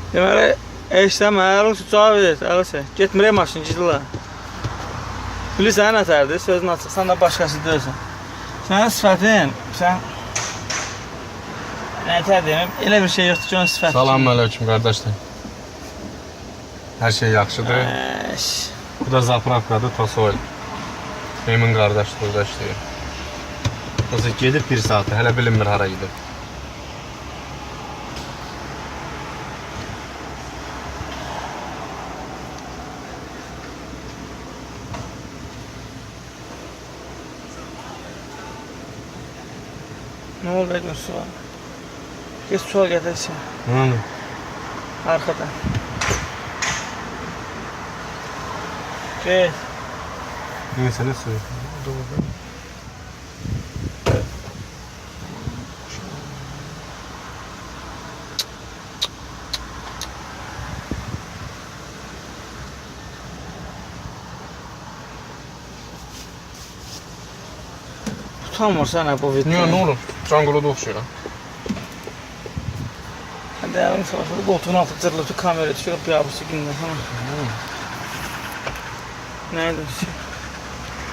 Deməli, eşləmə, Əlus cavab edir, Əlus. Getmirək maşıncıdırlar. Bilirsən nətərdir, sözün açıq, sən də başqası deyirsən. Sənin sifətin, sən... Nətər deyim, elə bir şey yoxdur ki, onun sifəti. Salam aleyküm qardaşlar. Hər şey yaxşıdır. Bu da zapravkadır, Tosoil. Benim qardaş burada işləyir. Nasıl gedib bir saatı, hələ bilinmir hara gedib. Nə oldu Ədin su var? Geç su al gətirsin. Nə oldu? Arxadan. Geç. Neyse ne suyu? Tutamırsan ha bu video. Niye ne olur? Cangolo oxşuyur. Hadi əlim savaşında qoltuğun altı cırılıbdı, kamera düşürüb bir abisi gündən sana. Nəydi?